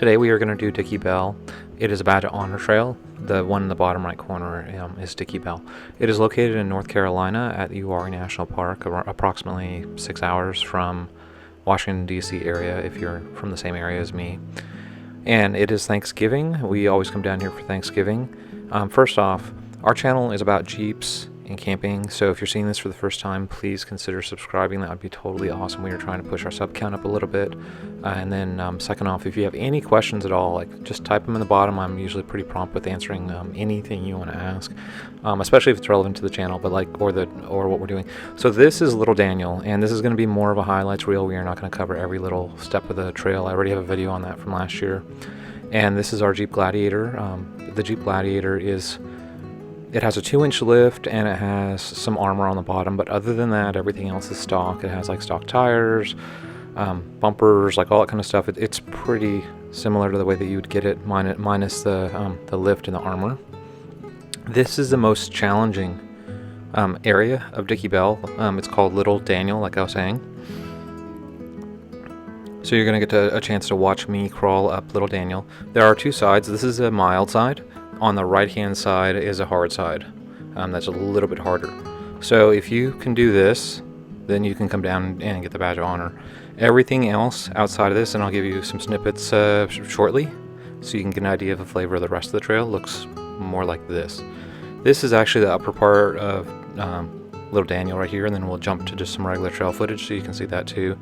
Today we are going to do Dickey Bell. It is a badge of honor trail. The one in the bottom right corner is Dickey Bell. It is located in North Carolina at Uwharrie National Park, approximately 6 hours from Washington, D.C. area, if you're from the same area as me. And it is Thanksgiving. We always come down here for Thanksgiving. First off, our channel is about Jeeps and camping, so if you're seeing this for the first time, please consider subscribing. That would be totally awesome. We are trying to push our sub count up a little bit. And then second off, if you have any questions at all, like just type them in the bottom. I'm usually pretty prompt with answering anything you want to ask, especially if it's relevant to the channel, but or what we're doing. So this is Little Daniel, and this is going to be more of a highlights reel. We are not going to cover every little step of the trail. I already have a video on that from last year. And this is our Jeep Gladiator. The Jeep Gladiator it has a 2-inch lift and it has some armor on the bottom, but other than that, everything else is stock. It has like stock tires, bumpers, like all that kind of stuff. It's pretty similar to the way that you would get it, minus the lift and the armor. This is the most challenging area of Dickey Bell. It's called Little Daniel, like I was saying. So you're going to get a chance to watch me crawl up Little Daniel. There are two sides. This is a mild side. On the right hand side is a hard side. That's a little bit harder. So if you can do this, then you can come down and get the badge of honor. Everything else outside of this, and I'll give you some snippets shortly, so you can get an idea of the flavor of the rest of the trail, looks more like this. This is actually the upper part of Little Daniel right here, and then we'll jump to just some regular trail footage so you can see that too.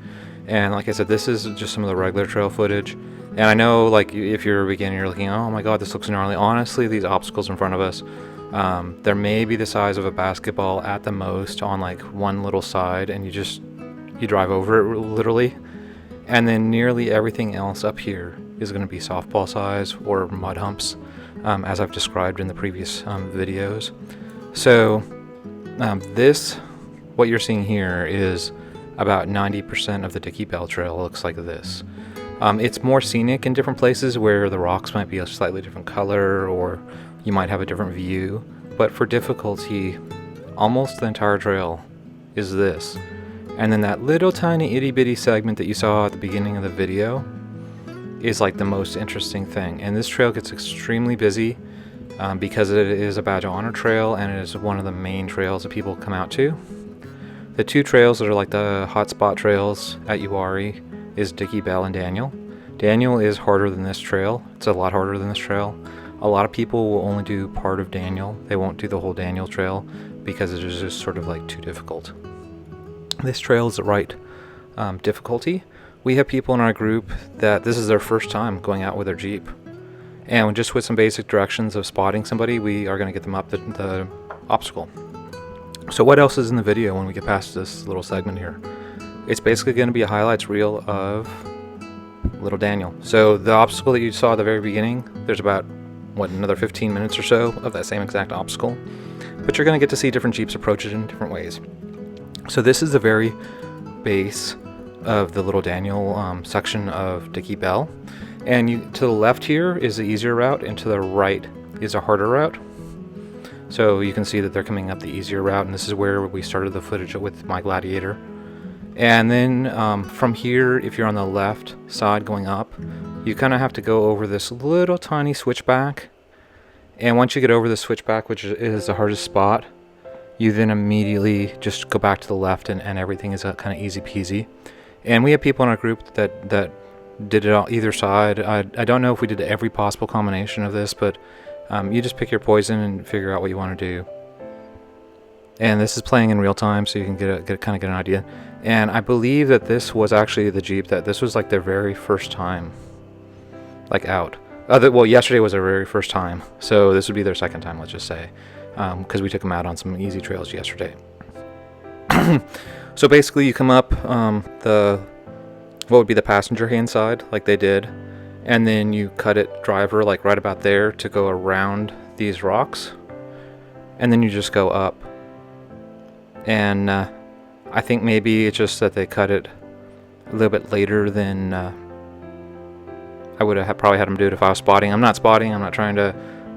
And like I said, this is just some of the regular trail footage. And I know, like, if you're a beginner, you're looking, oh my god, this looks gnarly. Honestly, these obstacles in front of us, they're maybe the size of a basketball at the most on like one little side, and you drive over it literally. And then nearly everything else up here is going to be softball size or mud humps, as I've described in the previous videos. So what you're seeing here is about 90% of the Dickey Bell Trail looks like this. It's more scenic in different places where the rocks might be a slightly different color, or you might have a different view. But for difficulty, almost the entire trail is this. And then that little tiny itty bitty segment that you saw at the beginning of the video is like the most interesting thing. And this trail gets extremely busy because it is a badge of honor trail, and it is one of the main trails that people come out to. The two trails that are like the hotspot trails at Uwharrie is Dickey Bell and Daniel. Daniel is harder than this trail. It's a lot harder than this trail. A lot of people will only do part of Daniel. They won't do the whole Daniel trail because it is just sort of like too difficult. This trail is the right difficulty. We have people in our group that this is their first time going out with their Jeep. And just with some basic directions of spotting somebody, we are going to get them up the obstacle. So what else is in the video when we get past this little segment here? It's basically going to be a highlights reel of Little Daniel. So the obstacle that you saw at the very beginning, there's about, another 15 minutes or so of that same exact obstacle. But you're going to get to see different Jeeps approach it in different ways. So this is the very base of the Little Daniel section of Dickey Bell. And to the left here is the easier route, and to the right is a harder route. So you can see that they're coming up the easier route, and this is where we started the footage with my Gladiator. And then from here, if you're on the left side going up, you kind of have to go over this little tiny switchback. And once you get over the switchback, which is the hardest spot, you then immediately just go back to the left, and everything is kind of easy peasy. And we have people in our group that did it on either side. I don't know if we did every possible combination of this, but you just pick your poison and figure out what you want to do. And this is playing in real time, so you can kind of get an idea. And I believe that this was actually the Jeep that this was like their very first time, like out. Well, yesterday was their very first time, so this would be their second time, let's just say, because we took them out on some easy trails yesterday. So basically, you come up what would be the passenger hand side, like they did, and then you cut it driver, like right about there, to go around these rocks, and then you just go up. And I think maybe it's just that they cut it a little bit later than I would have probably had them do it if I was spotting. I'm not spotting. I'm not trying to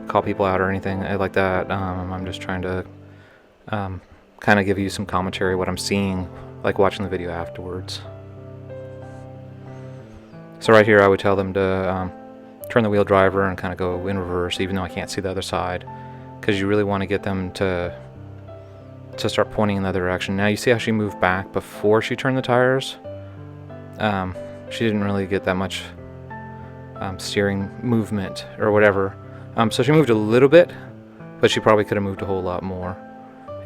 call people out or anything like that. I'm just trying to kind of give you some commentary, what I'm seeing, like watching the video afterwards. So right here, I would tell them to turn the wheel driver and kind of go in reverse, even though I can't see the other side, because you really want to get them to start pointing in the other direction. Now you see how she moved back before she turned the tires. She didn't really get that much steering movement or whatever. So she moved a little bit, but she probably could have moved a whole lot more.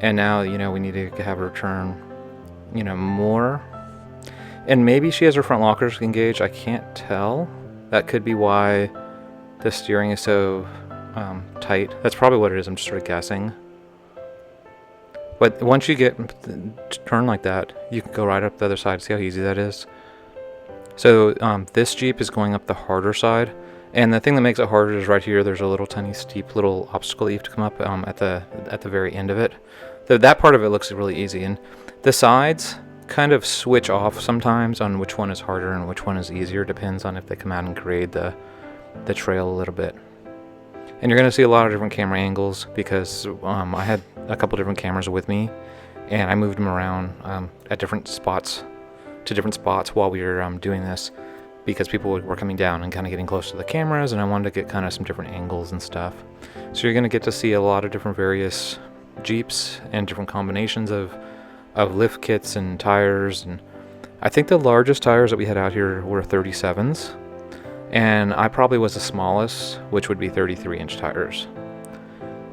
And now, you know, we need to have her turn, you know, more. And maybe she has her front lockers engaged. I can't tell. That could be why the steering is so tight. That's probably what it is. I'm just sort of guessing. But once you get to turn like that, you can go right up the other side. See how easy that is? So this Jeep is going up the harder side. And the thing that makes it harder is right here. There's a little tiny steep little obstacle that you have to come up at the very end of it. That part of it looks really easy. And the sides kind of switch off sometimes on which one is harder and which one is easier. Depends on if they come out and grade the trail a little bit. And you're going to see a lot of different camera angles because I had a couple different cameras with me, and I moved them around at different spots while we were doing this, because people were coming down and kind of getting close to the cameras, and I wanted to get kind of some different angles and stuff. So you're going to get to see a lot of different various Jeeps and different combinations of lift kits and tires. And I think the largest tires that we had out here were 37s. And I probably was the smallest, which would be 33-inch tires.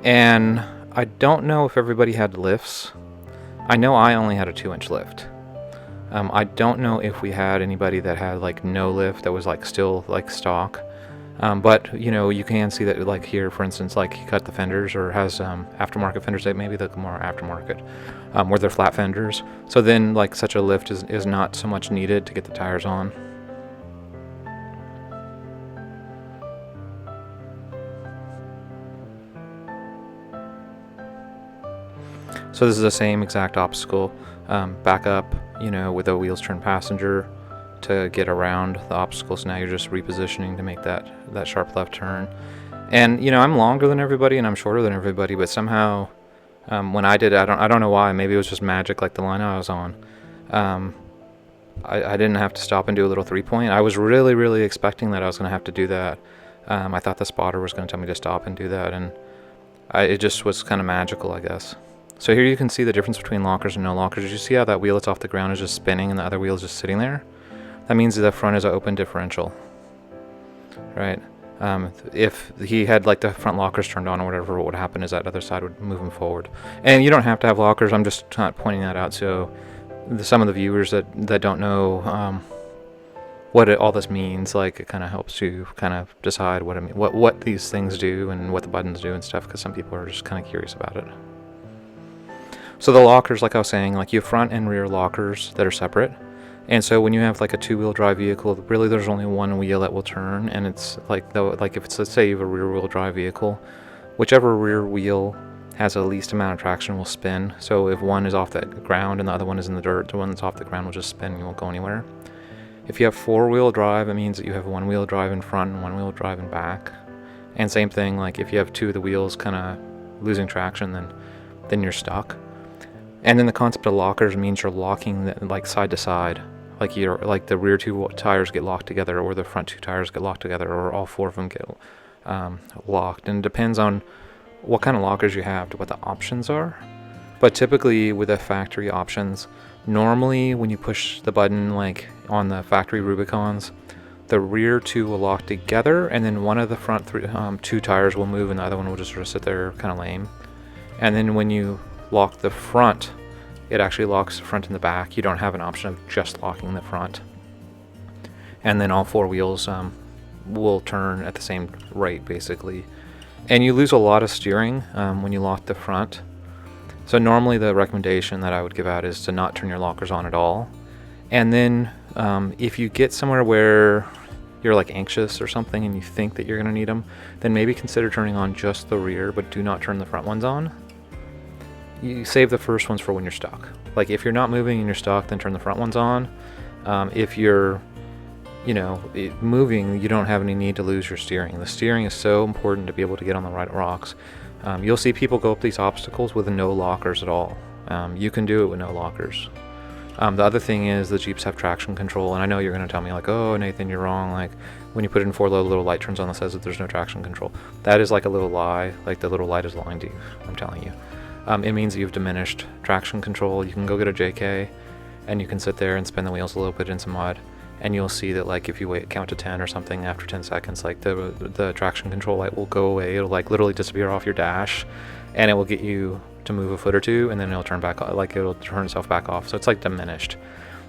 And I don't know if everybody had lifts. I know I only had a 2-inch lift. I don't know if we had anybody that had like no lift, that was like still like stock. But you know, you can see that like here, for instance, like he cut the fenders or has aftermarket fenders that maybe look more aftermarket, where they're flat fenders. So then like such a lift is not so much needed to get the tires on. So this is the same exact obstacle, back up, you know, with the wheels turned passenger to get around the obstacles. Now you're just repositioning to make that sharp left turn. And you know, I'm longer than everybody and I'm shorter than everybody, but somehow when I did it, I don't know why, maybe it was just magic, like the line I was on. I didn't have to stop and do a little 3-point. I was really expecting that I was going to have to do that. I thought the spotter was going to tell me to stop and do that, and it just was kind of magical, I guess. So here you can see the difference between lockers and no lockers. Did you see how that wheel that's off the ground is just spinning and the other wheel is just sitting there? That means the front is an open differential, right? If he had like the front lockers turned on or whatever, what would happen is that other side would move him forward. And you don't have to have lockers. I'm just kind of pointing that out so some of the viewers that don't know what all this means, like it kind of helps you kind of decide what these things do and what the buttons do and stuff, because some people are just kind of curious about it. So the lockers, like I was saying, like you have front and rear lockers that are separate. And so when you have like a 2-wheel drive vehicle, really there's only one wheel that will turn. And it's like if it's, let's say you have a rear wheel drive vehicle, whichever rear wheel has the least amount of traction will spin. So if one is off the ground and the other one is in the dirt, the one that's off the ground will just spin and you won't go anywhere. If you have 4-wheel drive, it means that you have 1-wheel drive in front and 1-wheel drive in back. And same thing, like if you have 2 of the wheels kind of losing traction, then you're stuck. And then the concept of lockers means you're locking like side to side, like the rear 2 tires get locked together, or the front 2 tires get locked together, or all 4 of them get locked. And it depends on what kind of lockers you have to what the options are. But typically with the factory options, normally when you push the button like on the factory Rubicons, the rear 2 will lock together, and then one of the front 2 tires will move and the other one will just sort of sit there kind of lame. And then when you lock the front, it actually locks the front and the back. You don't have an option of just locking the front. And then all 4 wheels will turn at the same rate basically. And you lose a lot of steering when you lock the front. So normally the recommendation that I would give out is to not turn your lockers on at all. And then if you get somewhere where you're like anxious or something and you think that you're going to need them, then maybe consider turning on just the rear, but do not turn the front ones on. You save the first ones for when you're stuck. Like if you're not moving and you're stuck, then turn the front ones on. If you're, moving, you don't have any need to lose your steering. The steering is so important to be able to get on the right rocks. You'll see people go up these obstacles with no lockers at all. You can do it with no lockers. The other thing is the Jeeps have traction control, and I know you're going to tell me like, oh Nathan, you're wrong, like when you put it in 4 low, the little light turns on that says that there's no traction control. That is like a little lie, like the little light is lying to you, I'm telling you. It means that you've diminished traction control. You can go get a JK and you can sit there and spin the wheels a little bit in some mud, and you'll see that like if you count to 10 or something, after 10 seconds, like the traction control light will go away. It'll like literally disappear off your dash, and it will get you to move a foot or two, and then it'll turn back, like it'll turn itself back off. So it's like diminished.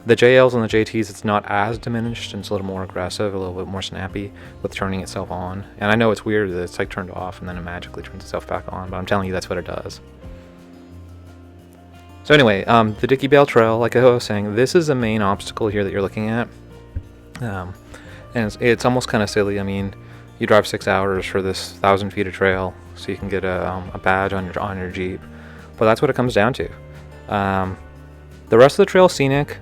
The JLs and the JTs, it's not as diminished, and it's a little more aggressive, a little bit more snappy with turning itself on. And I know it's weird that it's like turned off and then it magically turns itself back on, but I'm telling you that's what it does. So anyway, the Dickey Bell Trail, like I was saying, this is the main obstacle here that you're looking at. And it's almost kind of silly. I mean, you drive 6 hours for this 1,000 feet of trail so you can get a badge on your Jeep. But that's what it comes down to. The rest of the trail is scenic.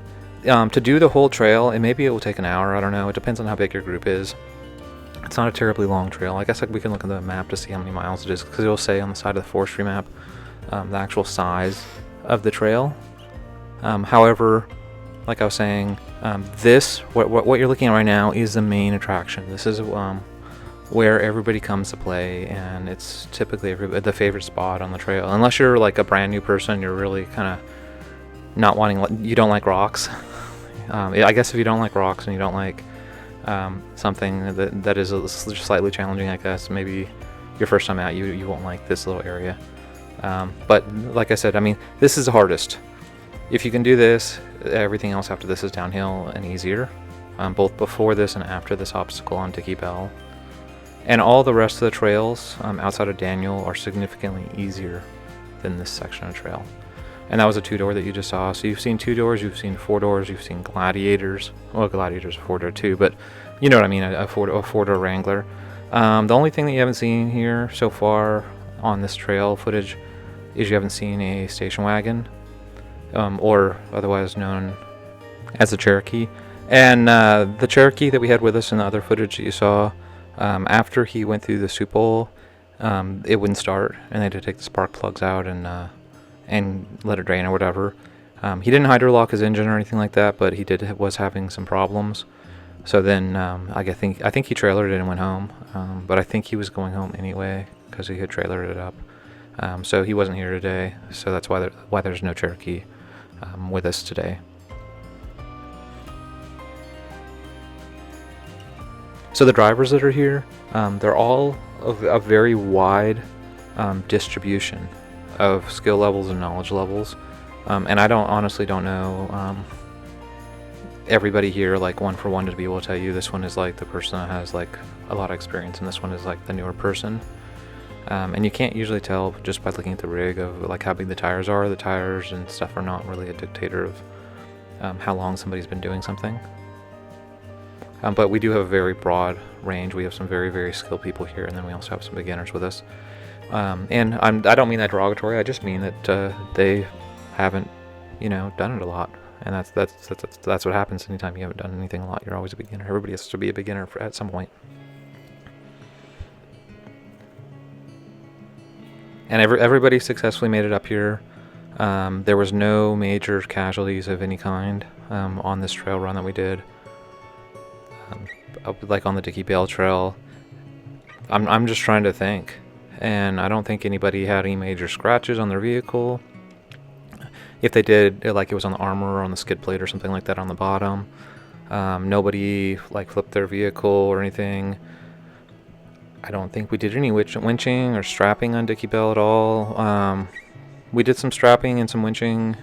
To do the whole trail, and maybe it will take an hour, I don't know. It depends on how big your group is. It's not a terribly long trail. I guess we can look at the map to see how many miles it is, because it'll say on the side of the forestry map the actual size of the trail. However, like I was saying, what you're looking at right now is the main attraction. This is where everybody comes to play, and it's typically the favorite spot on the trail. Unless you're like a brand new person, you're really kind of not wanting, you don't like rocks. I guess if you don't like rocks and you don't like something that is slightly challenging, I guess maybe your first time out, you won't like this little area. But like I said, I mean, this is the hardest. If you can do this, everything else after this is downhill and easier, both before this and after this obstacle on Dickey Bell. And all the rest of the trails outside of Daniel are significantly easier than this section of trail. And that was a 2-door that you just saw. So you've seen 2 doors, you've seen 4 doors, you've seen Gladiators. Well, Gladiators are 4-door too, but you know what I mean, a 4-door Wrangler. The only thing that you haven't seen here so far on this trail footage is you haven't seen a station wagon, or otherwise known as the Cherokee. And the Cherokee that we had with us in the other footage that you saw, after he went through the soup bowl, it wouldn't start, and they had to take the spark plugs out and let it drain or whatever. He didn't hydrolock his engine or anything like that, but he was having some problems. So then I think he trailered it and went home, but I think he was going home anyway because he had trailered it up. So he wasn't here today, so that's why there's no Cherokee with us today. So the drivers that are here, they're all of a very wide distribution of skill levels and knowledge levels, and I honestly don't know everybody here like one for one to be able to tell you this one is like the person that has like a lot of experience and this one is like the newer person. And you can't usually tell just by looking at the rig of like how big the tires are. The tires and stuff are not really a dictator of how long somebody's been doing something. But we do have a very broad range. We have some very, very skilled people here, and then we also have some beginners with us. And I don't mean that derogatory. I just mean that they haven't, done it a lot. And that's what happens anytime you haven't done anything a lot. You're always a beginner. Everybody has to be a beginner at some point. And everybody successfully made it up here. There was no major casualties of any kind on this trail run that we did. Like on the Dickey Bell Trail, I'm just trying to think, and I don't think anybody had any major scratches on their vehicle. If they did, it was on the armor or on the skid plate or something like that on the bottom. Nobody flipped their vehicle or anything. I don't think we did any winching or strapping on Dickey Bell at all. We did some strapping and some winching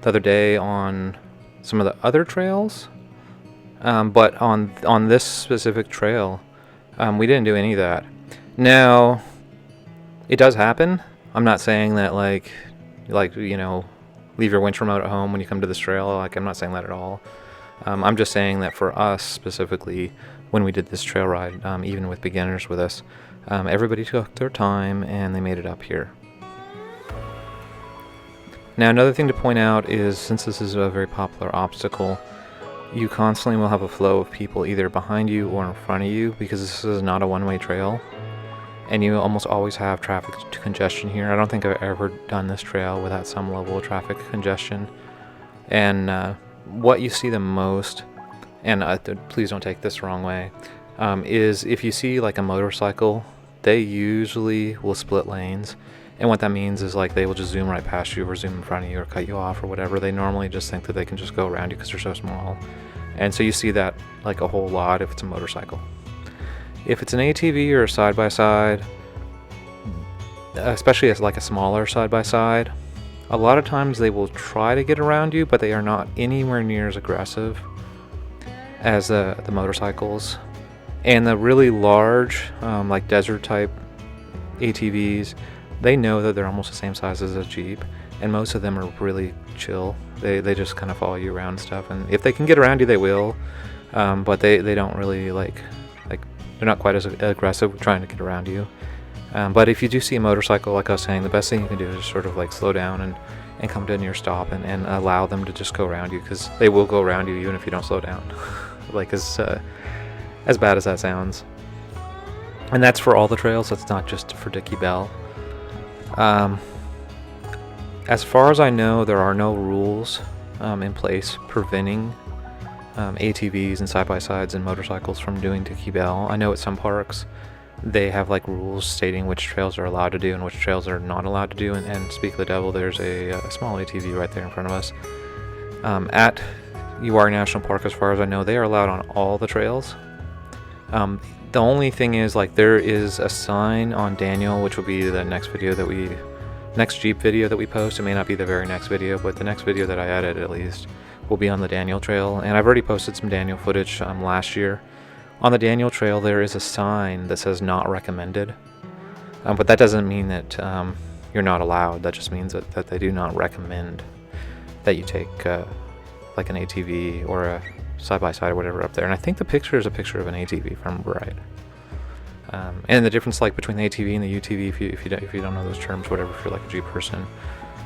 the other day on some of the other trails. But on this specific trail, we didn't do any of that. Now, it does happen. I'm not saying that leave your winch remote at home when you come to this trail. I'm not saying that at all. I'm just saying that for us specifically, when we did this trail ride, even with beginners with us, everybody took their time and they made it up here. Now, another thing to point out is, since this is a very popular obstacle, you constantly will have a flow of people either behind you or in front of you, because this is not a one-way trail, and you almost always have traffic congestion here. I don't think I've ever done this trail without some level of traffic congestion. And what you see the most and please don't take this the wrong way, is if you see like a motorcycle, they usually will split lanes. And what that means is like they will just zoom right past you or zoom in front of you or cut you off or whatever. They normally just think that they can just go around you because they're so small. And so you see that like a whole lot if it's a motorcycle. If it's an ATV or a side-by-side, especially as like a smaller side-by-side, a lot of times they will try to get around you, but they are not anywhere near as aggressive as the motorcycles. And the really large, like desert type ATVs, they know that they're almost the same size as a Jeep, and most of them are really chill. They just kind of follow you around and stuff, and if they can get around you, they will, but they don't really like they're not quite as aggressive with trying to get around you. But if you do see a motorcycle, like I was saying, the best thing you can do is just sort of like slow down and come to a near stop and allow them to just go around you, because they will go around you even if you don't slow down. Like as bad as that sounds. And that's for all the trails. That's not just for Dickey Bell. As far as I know, there are no rules in place preventing ATVs and side-by-sides and motorcycles from doing Dickey Bell. I know at some parks they have like rules stating which trails are allowed to do and which trails are not allowed to do. And speak of the devil, there's a small ATV right there in front of us. At Uwharrie National Park, as far as I know, they are allowed on all the trails. The only thing is, like, there is a sign on Daniel, which will be the next Jeep video that we post. It may not be the very next video, but the next video that I edit at least will be on the Daniel Trail. And I've already posted some Daniel footage last year. On the Daniel Trail, there is a sign that says not recommended. But that doesn't mean that you're not allowed. That just means that they do not recommend that you take like an ATV or a side-by-side or whatever up there. And I think the picture is a picture of an ATV, if I remember right. And the difference like between the ATV and the UTV, if you don't know those terms, whatever, if you're like a Jeep person,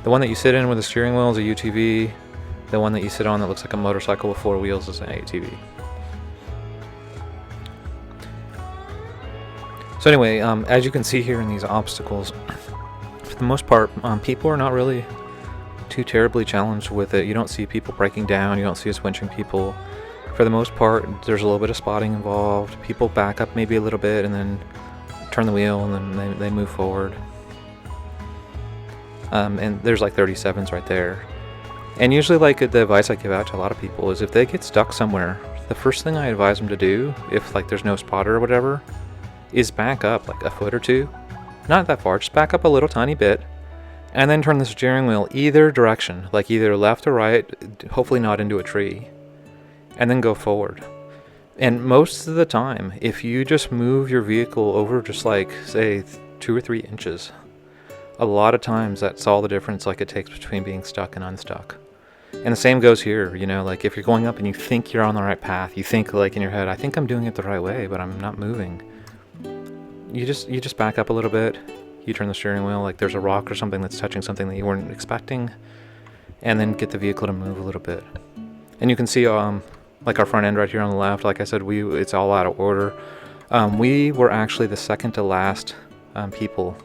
the one that you sit in with a steering wheel is a UTV. The one that you sit on that looks like a motorcycle with four wheels is an ATV. So anyway, as you can see here in these obstacles, for the most part, people are not really too terribly challenged with it. You don't see people breaking down. You don't see us winching people. For the most part, there's a little bit of spotting involved. People back up maybe a little bit and then turn the wheel, and then they move forward. And there's like 37s right there. And usually, like, the advice I give out to a lot of people is if they get stuck somewhere, the first thing I advise them to do, if like there's no spotter or whatever, is back up like a foot or two. Not that far, just back up a little tiny bit, and then turn the steering wheel either direction, like either left or right, hopefully not into a tree, and then go forward. And most of the time, if you just move your vehicle over just like, say, 2 or 3 inches, a lot of times that's all the difference like it takes between being stuck and unstuck. And the same goes here, you know, like if you're going up and you think you're on the right path, you think like in your head, I think I'm doing it the right way, but I'm not moving. You just back up a little bit. You turn the steering wheel, like there's a rock or something that's touching something that you weren't expecting, and then get the vehicle to move a little bit. And you can see like our front end right here on the left, like I said, it's all out of order. We were actually the second to last people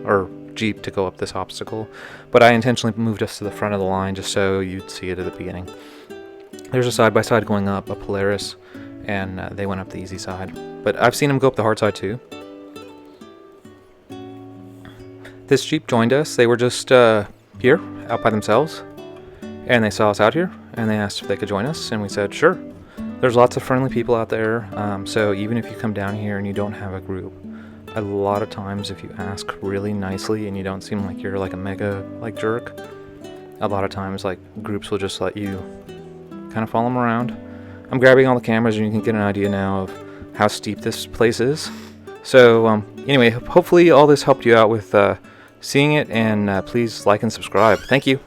or Jeep to go up this obstacle, but I intentionally moved us to the front of the line just so you'd see it at the beginning. There's a side-by-side going up, a Polaris, and they went up the easy side, but I've seen them go up the hard side too. This Jeep joined us. They were just here out by themselves, and they saw us out here and they asked if they could join us, and we said sure. There's lots of friendly people out there, so even if you come down here and you don't have a group, a lot of times if you ask really nicely and you don't seem like you're like a mega like jerk, a lot of times like groups will just let you kind of follow them around. I'm grabbing all the cameras and you can get an idea now of how steep this place is. So anyway, hopefully all this helped you out with seeing it, and please like and subscribe. Thank you.